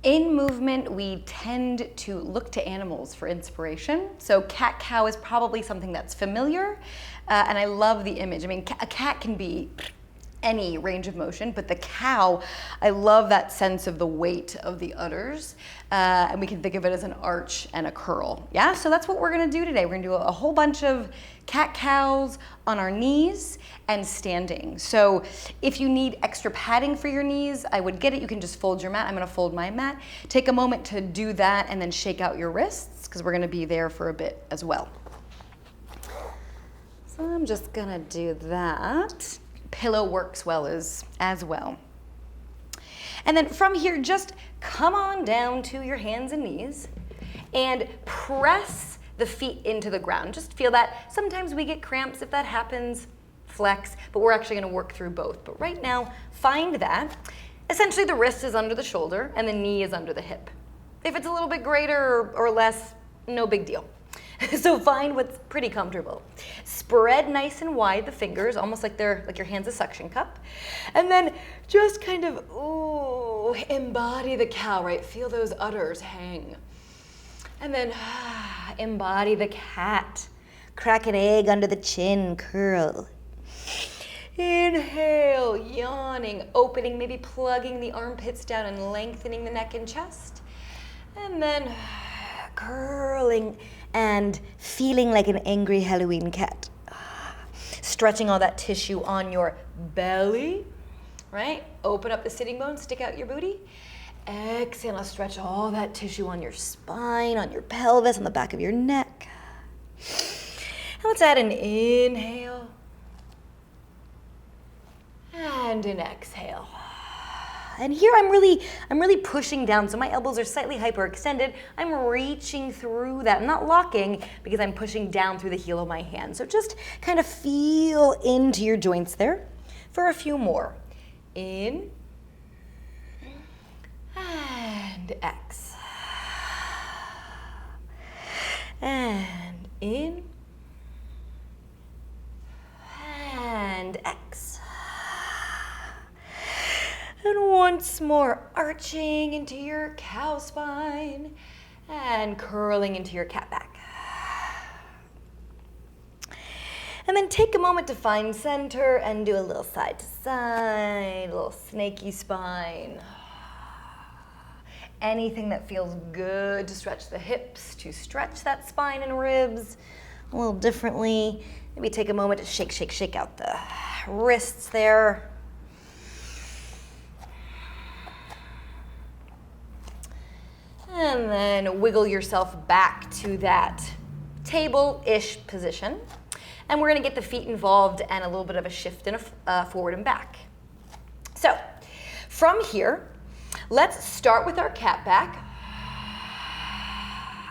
In movement, we tend to look to animals for inspiration. So cat-cow is probably something that's familiar, and I love the image. I mean, a cat can be any range of motion, but the cow, I love that sense of the weight of the udders, and we can think of it as an arch and a curl. Yeah, so that's what we're gonna do today. We're gonna do a whole bunch of cat-cows on our knees and standing. So if you need extra padding for your knees, I would get it. You can just fold your mat. I'm gonna fold my mat. Take a moment to do that and then shake out your wrists, because we're gonna be there for a bit as well. So I'm just gonna do that. Pillow works well as well. And then from here, just come on down to your hands and knees and press the feet into the ground. Just feel that. Sometimes we get cramps. If that happens, flex, but we're actually gonna work through both. But right now, find that. Essentially, the wrist is under the shoulder and the knee is under the hip. If it's a little bit greater or less, no big deal. So find what's pretty comfortable. Spread nice and wide the fingers, almost like they're like your hand's a suction cup. And then just kind of, ooh, embody the cow, right? Feel those udders hang. And then embody the cat. Crack an egg under the chin, curl. Inhale, yawning, opening, maybe plugging the armpits down and lengthening the neck and chest. And then curling and feeling like an angry Halloween cat. Stretching all that tissue on your belly, right? Open up the sitting bones, stick out your booty. Exhale, now stretch all that tissue on your spine, on your pelvis, on the back of your neck. And let's add an inhale and an exhale. And here I'm really pushing down, so my elbows are slightly hyperextended. I'm reaching through that. I'm not locking because I'm pushing down through the heel of my hand. So just kind of feel into your joints there for a few more. In and X. And in and X. And once more, arching into your cow spine and curling into your cat back. And then take a moment to find center and do a little side to side, a little snaky spine. Anything that feels good to stretch the hips, to stretch that spine and ribs a little differently. Maybe take a moment to shake out the wrists there. And then wiggle yourself back to that table-ish position. And we're gonna get the feet involved and a little bit of a shift in forward and back. So from here, let's start with our cat back.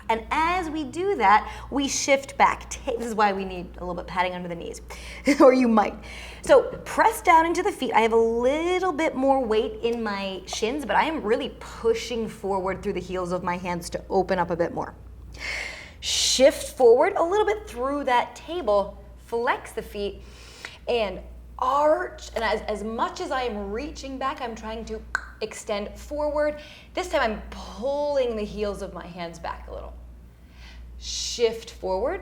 And as we do that, we shift back. This is why we need a little bit padding under the knees, or you might. So press down into the feet. I have a little bit more weight in my shins, but I am really pushing forward through the heels of my hands to open up a bit more. Shift forward a little bit through that table, flex the feet, and arch. And as much as I am reaching back, I'm trying to extend forward. This time I'm pulling the heels of my hands back a little. Shift forward,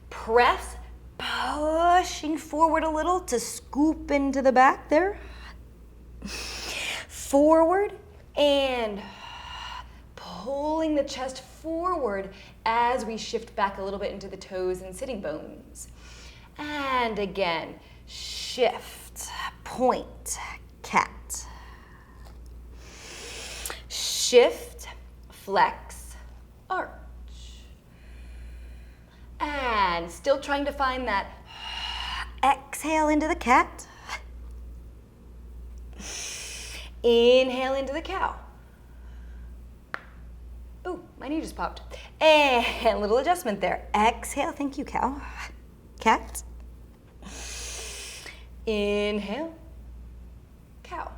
press, pushing forward a little to scoop into the back there. Forward and pulling the chest forward as we shift back a little bit into the toes and sitting bones. And again, shift, point, cat. Shift, flex, arch. And still trying to find that exhale into the cat. Inhale into the cow. Ooh, my knee just popped. And a little adjustment there. Exhale, thank you, cow. Cat. Inhale, cow.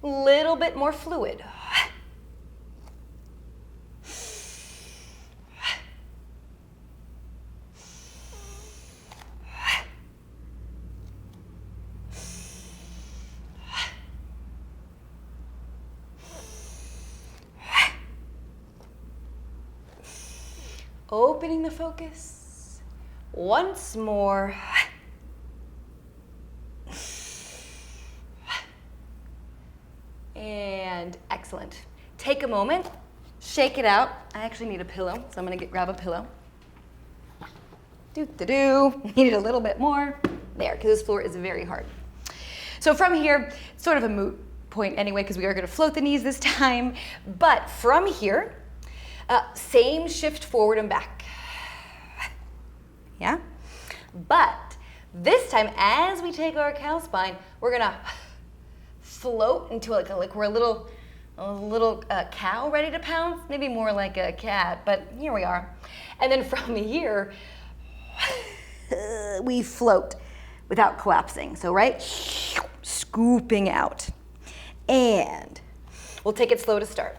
Little bit more fluid. Opening the focus. Once more. And excellent. Take a moment, shake it out. I actually need a pillow, so I'm gonna grab a pillow. Need a little bit more. There, because this floor is very hard. So from here, sort of a moot point anyway, because we are gonna float the knees this time. But from here, same shift forward and back. Yeah? But this time, as we take our cow spine, we're gonna float into like we're a little cow ready to pounce, maybe more like a cat, but here we are. And then from here, we float without collapsing. So right, scooping out. And we'll take it slow to start.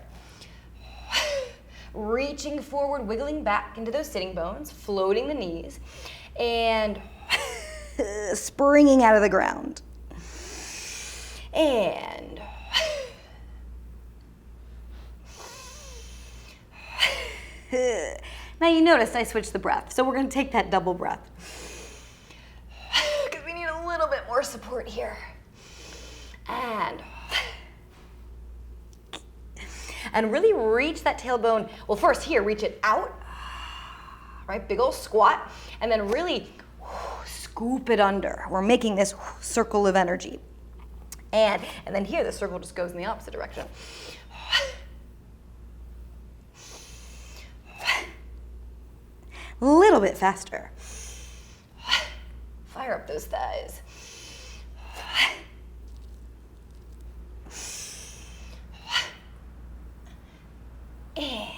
Reaching forward, wiggling back into those sitting bones, floating the knees, and springing out of the ground. And now you notice I switched the breath, so we're going to take that double breath because we need a little bit more support here. And really reach that tailbone. Well, first here, reach it out, right? Big old squat, and then really scoop it under. We're making this circle of energy. And then here, the circle just goes in the opposite direction. A little bit faster. Fire up those thighs. And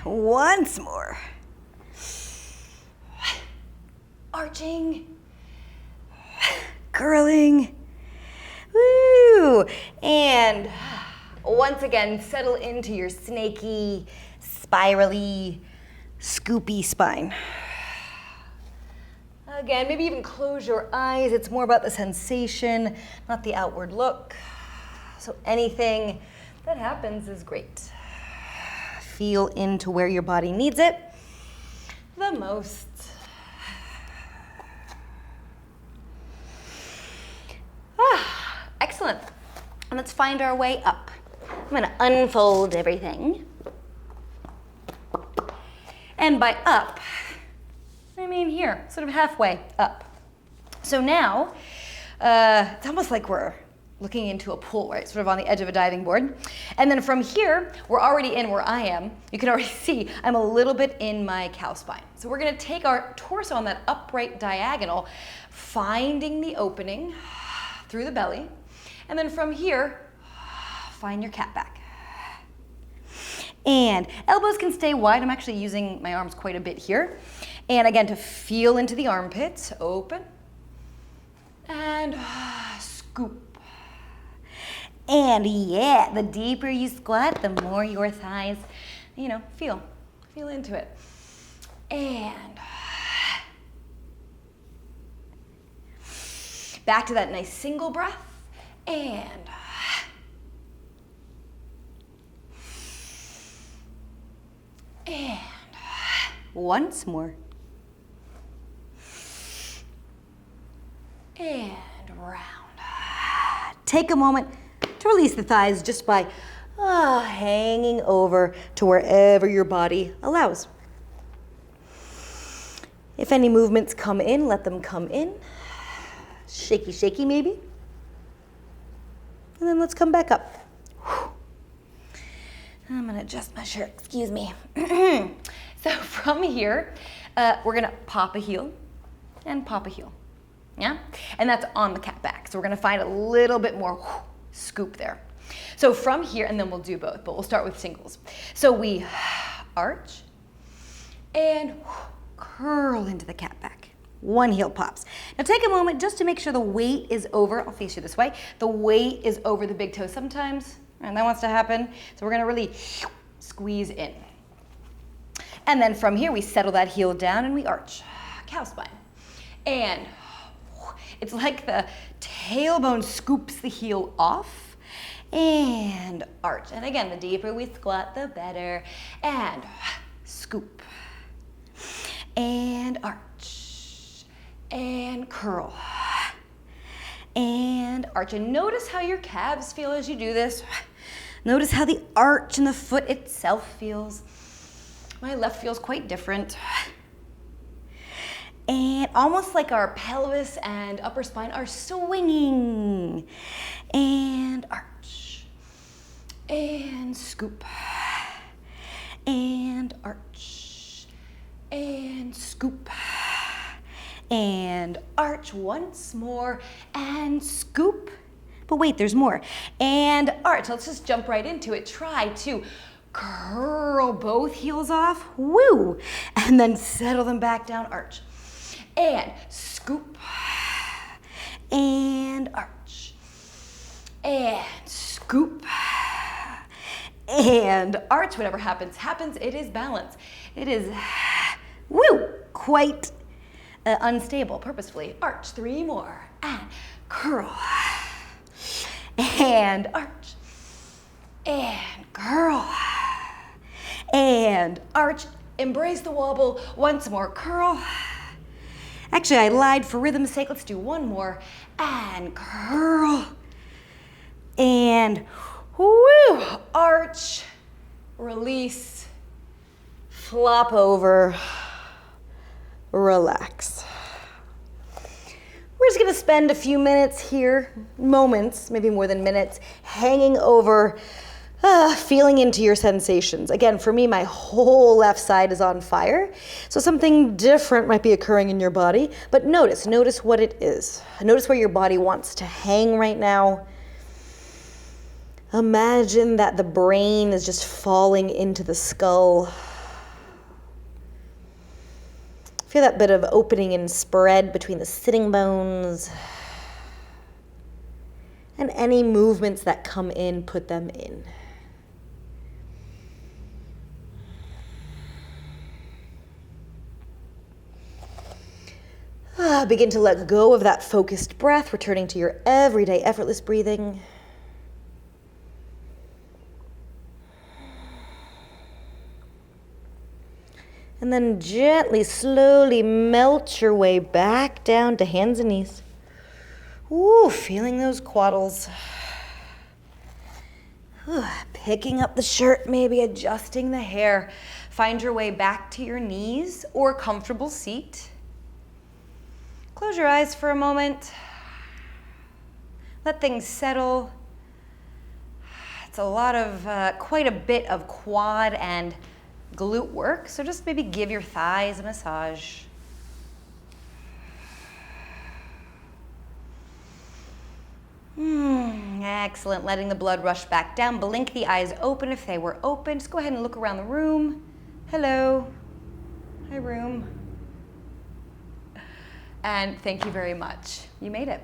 once more. Arching, curling, woo! And once again, settle into your snaky, spirally, scoopy spine. Again, maybe even close your eyes. It's more about the sensation, not the outward look. So anything that happens is great. Feel into where your body needs it the most. Excellent. And let's find our way up. I'm going to unfold everything. And by up, I mean here, sort of halfway up. So now, it's almost like we're looking into a pool, right? Sort of on the edge of a diving board. And then from here, we're already in where I am. You can already see I'm a little bit in my cow spine. So we're gonna take our torso on that upright diagonal, finding the opening through the belly. And then from here, find your cat back. And elbows can stay wide. I'm actually using my arms quite a bit here. And again, to feel into the armpits, open, and scoop. And yeah, the deeper you squat, the more your thighs, feel into it. And back to that nice single breath. And once more. And round. Take a moment to release the thighs just by hanging over to wherever your body allows. If any movements come in, let them come in. Shaky, shaky maybe. And then let's come back up. I'm gonna adjust my shirt, excuse me. So from here, we're gonna pop a heel and pop a heel. Yeah? And that's on the cat back. So we're gonna find a little bit more scoop there. So from here, and then we'll do both, but we'll start with singles. So we arch and curl into the cat back. One heel pops. Now take a moment just to make sure the weight is over. I'll face you this way. The weight is over the big toe sometimes, and that wants to happen. So we're gonna really squeeze in. And then from here, we settle that heel down and we arch, cow spine. And it's like the tailbone scoops the heel off. and arch. And again, the deeper we squat, the better. And scoop, and arch, and curl, and arch. And notice how your calves feel as you do this. Notice how the arch in the foot itself feels. My left feels quite different. And almost like our pelvis and upper spine are swinging. And arch, and scoop, and arch, and scoop, and arch once more, and scoop. But wait, there's more. And arch. Let's just jump right into it. Try to curl both heels off. Woo! And then settle them back down. Arch. And scoop. And arch. And scoop. And arch. Whatever happens, happens. It is balance. It is, woo, quite unstable, purposefully. Arch. 3 more. And curl. And arch, and curl, and arch. Embrace the wobble. Once more, curl. Actually, I lied for rhythm's sake. Let's do one more, and curl, and woo, arch, release, flop over, relax. We're just gonna spend a few minutes here, moments, maybe more than minutes, hanging over, feeling into your sensations. Again, for me, my whole left side is on fire, so something different might be occurring in your body, but notice what it is. Notice where your body wants to hang right now. Imagine that the brain is just falling into the skull. Feel that bit of opening and spread between the sitting bones. And any movements that come in, put them in. Begin to let go of that focused breath, returning to your everyday effortless breathing. And then gently, slowly melt your way back down to hands and knees. Ooh, feeling those quaddles. Ooh, picking up the shirt, maybe adjusting the hair. Find your way back to your knees or comfortable seat. Close your eyes for a moment. Let things settle. It's a lot of, quite a bit of quad and glute work, so just maybe give your thighs a massage. Excellent. Letting the blood rush back down. Blink the eyes open if they were open. Just go ahead and look around the room. Hello. Hi, room. And thank you very much. You made it.